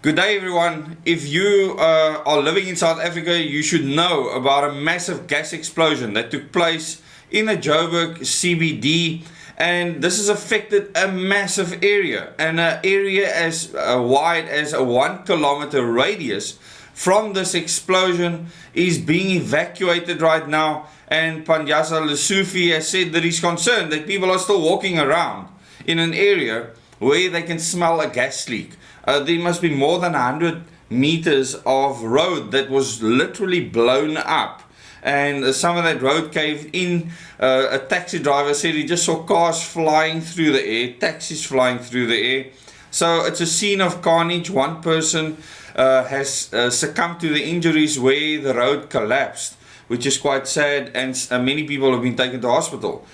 Good day, everyone. If you are living in South Africa, you should know about a massive gas explosion that took place in the Joburg CBD, and this has affected a massive area, and an area as wide as a 1 kilometer radius from this explosion is being evacuated right now. And Panjasa Lesufi has said that he's concerned that people are still walking around in an area where they can smell a gas leak. There must be more than 100 meters of road that was literally blown up, and some of that road caved in. A taxi driver said he just saw cars flying through the air, taxis flying through the air. So it's a scene of carnage. One person has succumbed to the injuries where the road collapsed, which is quite sad, and many people have been taken to hospital.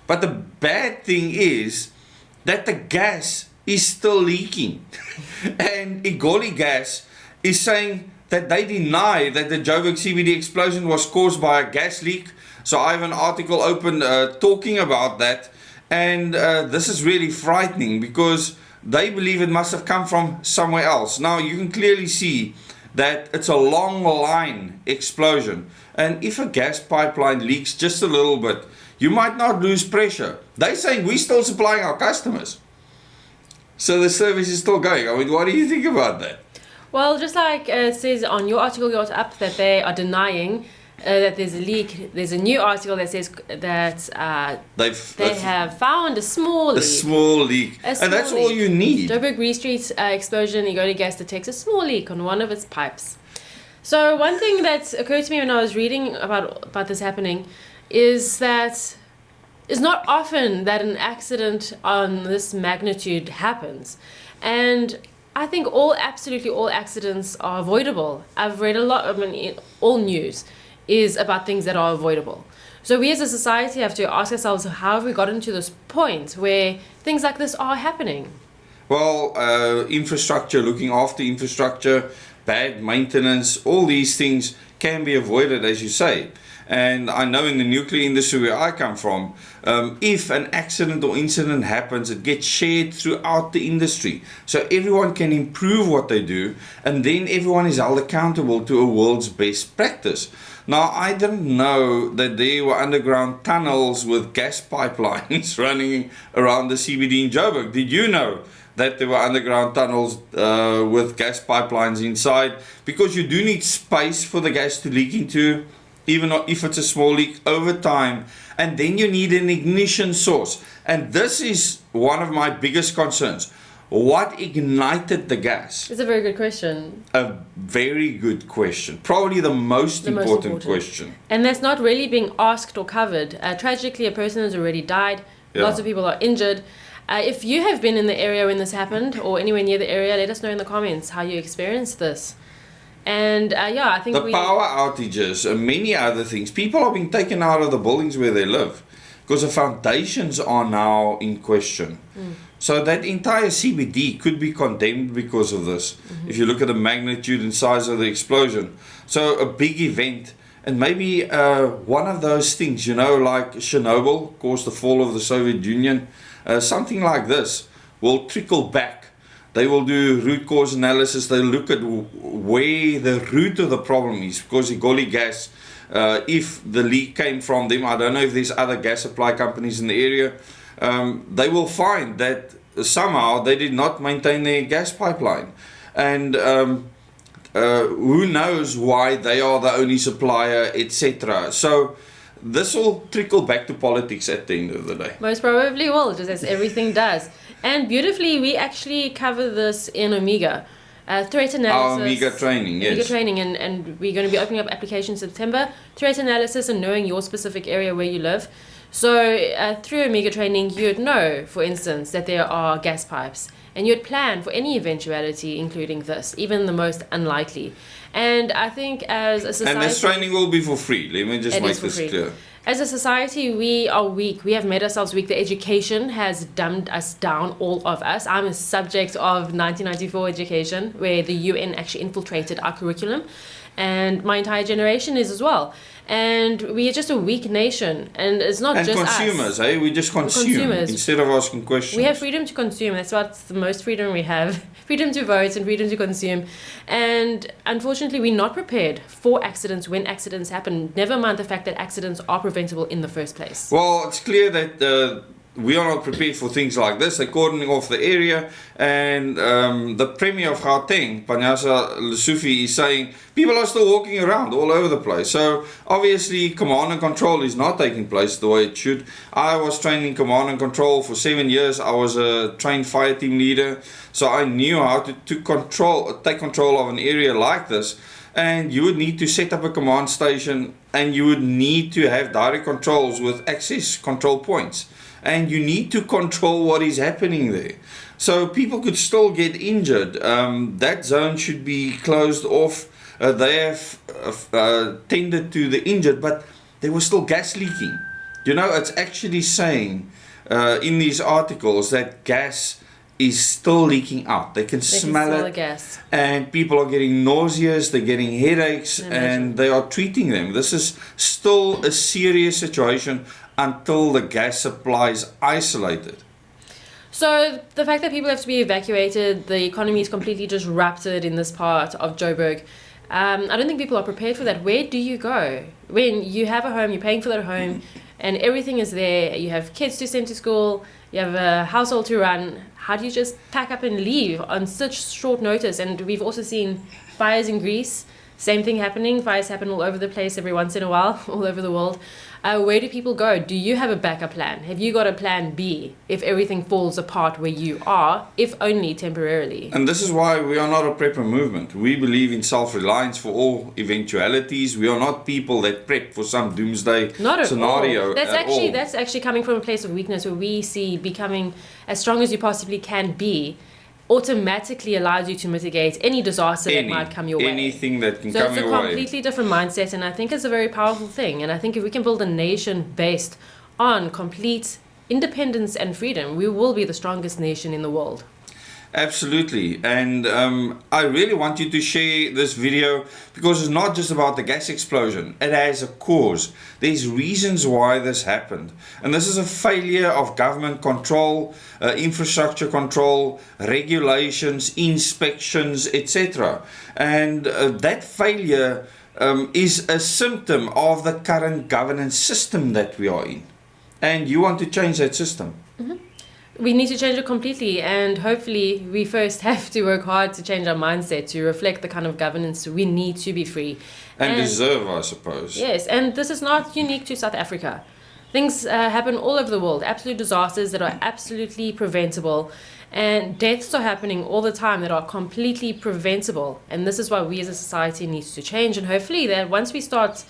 But the bad thing is that the gas is still leaking. And Egoli Gas is saying that they deny that the Joburg CBD explosion was caused by a gas leak. So I have an article open talking about that, and this is really frightening because they believe it must have come from somewhere else. Now you can clearly see that it's a long line explosion, and if a gas pipeline leaks just a little bit, you might not lose pressure. They're saying we're still supplying our customers, so the service is still going. I mean, what do you think about that? Well, just like it says on your article you got up that they are denying that there's a leak, there's a new article that says that they have found a small leak. And that's all you need. Joburg Reed Street explosion, Egoli Gas detects a small leak on one of its pipes. So one thing that occurred to me when I was reading about this happening is that it's not often that an accident on this magnitude happens, and I think absolutely all accidents are avoidable. I've read a lot, all news is about things that are avoidable. So we as a society have to ask ourselves, how have we gotten to this point where things like this are happening? Well, infrastructure, looking after infrastructure, bad maintenance, all these things can be avoided, as you say. And I know in the nuclear industry where I come from, if an accident or incident happens, it gets shared throughout the industry. So everyone can improve what they do, and then everyone is held accountable to a world's best practice. Now, I didn't know that there were underground tunnels with gas pipelines running around the CBD in Joburg. Did you know that there were underground tunnels with gas pipelines inside? Because you do need space for the gas to leak into, even if it's a small leak over time. And then you need an ignition source. And this is one of my biggest concerns. What ignited the gas? It's a very good question. A very good question. Probably the most important question. And that's not really being asked or covered. Tragically, a person has already died. Yeah. Lots of people are injured. If you have been in the area when this happened, or anywhere near the area, let us know in the comments how you experienced this. And I think the power outages and many other things. People are being taken out of the buildings where they live because the foundations are now in question. So that entire CBD could be condemned because of this. If you look at the magnitude and size of the explosion. So a big event, and maybe one of those things, like Chernobyl caused the fall of the Soviet Union, something like this will trickle back. They will do root cause analysis. They'll look at where the root of the problem is, because Egoli Gas, if the leak came from them, I don't know if there's other gas supply companies in the area, they will find that somehow they did not maintain their gas pipeline. And who knows why they are the only supplier, etc. So this will trickle back to politics at the end of the day. Most probably will, just as everything does. And beautifully, we actually cover this in Omega. Threat analysis. Our Omega training, yes. Omega training, and we're going to be opening up applications in September. Threat analysis and knowing your specific area where you live. So through Omega training, you'd know, for instance, that there are gas pipes. And you'd plan for any eventuality, including this, even the most unlikely. And I think as a society... And this training will be for free. Let me just make this clear. As a society, we are weak. We have made ourselves weak. The education has dumbed us down, all of us. I'm a subject of 1994 education, where the UN actually infiltrated our curriculum, and my entire generation is as well. And we are just a weak nation, and it's not And just consumers, us. we just consume Consumers. instead of asking questions. We have freedom to consume. That's what's the most freedom we have. Freedom to vote and freedom to consume. And unfortunately, we're not prepared for accidents when accidents happen. Never mind the fact that accidents are preventable in the first place. Well, it's clear that we are not prepared for things like this. They're cordoning off the area, and the Premier of Gauteng, Panyaza Lesufi, is saying people are still walking around all over the place. So obviously command and control is not taking place the way it should. I was trained in command and control for 7 years. I was a trained fire team leader, so I knew how to take control of an area like this. And you would need to set up a command station, and you would need to have direct controls with access control points. And you need to control what is happening there. So people could still get injured. That zone should be closed off. They have tended to the injured, but there was still gas leaking. You know, it's actually saying in these articles that gas is still leaking out. They can smell it. The gas. And people are getting nauseous, they're getting headaches, and they are treating them. This is still a serious situation until the gas supply is isolated. So the fact that people have to be evacuated, the economy is completely disrupted in this part of Joburg. I don't think people are prepared for that. Where do you go? When you have a home, you're paying for that home, and everything is there. You have kids to send to school, you have a household to run. How do you just pack up and leave on such short notice? And we've also seen fires in Greece. Same thing happening. Fires happen all over the place every once in a while, all over the world. Where do people go? Do you have a backup plan? Have you got a plan B if everything falls apart where you are, if only temporarily? And this is why we are not a prepper movement. We believe in self-reliance for all eventualities. We are not people that prep for some doomsday scenario. That's actually coming from a place of weakness, where we see becoming as strong as you possibly can be automatically allows you to mitigate any disaster that might come your way. Anything that can so come your way. So it's a completely different mindset, and I think it's a very powerful thing. And I think if we can build a nation based on complete independence and freedom, we will be the strongest nation in the world. Absolutely. And I really want you to share this video, because it's not just about the gas explosion. It has a cause. There's reasons why this happened. And this is a failure of government control, infrastructure control, regulations, inspections, etc. And that failure is a symptom of the current governance system that we are in. And you want to change that system. Mm-hmm. We need to change it completely, and hopefully we first have to work hard to change our mindset to reflect the kind of governance we need to be free. And deserve, I suppose. Yes, and this is not unique to South Africa. Things happen all over the world, absolute disasters that are absolutely preventable, and deaths are happening all the time that are completely preventable. And this is why we as a society need to change, and hopefully that once we start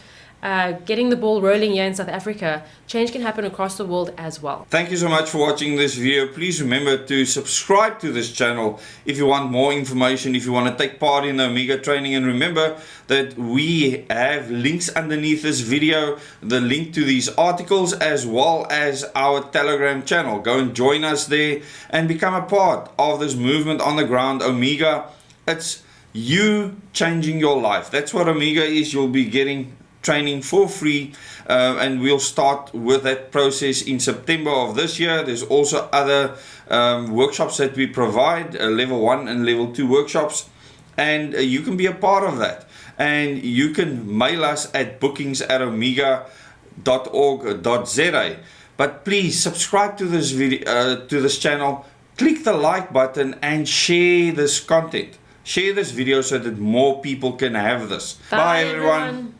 getting the ball rolling here in South Africa, change can happen across the world as well. Thank you so much for watching this video. Please remember to subscribe to this channel if you want more information, if you want to take part in the Omega training. And remember that we have links underneath this video, the link to these articles, as well as our Telegram channel. Go and join us there and become a part of this movement on the ground. Omega, it's you changing your life. That's what Omega is. You'll be getting training for free, and we'll start with that process in September of this year. There's also other workshops that we provide, level 1 and level 2 workshops, and you can be a part of that. And you can mail us at bookings@omega.org.za. But please subscribe to this video, to this channel, click the like button and share this content. Share this video so that more people can have this. Bye everyone.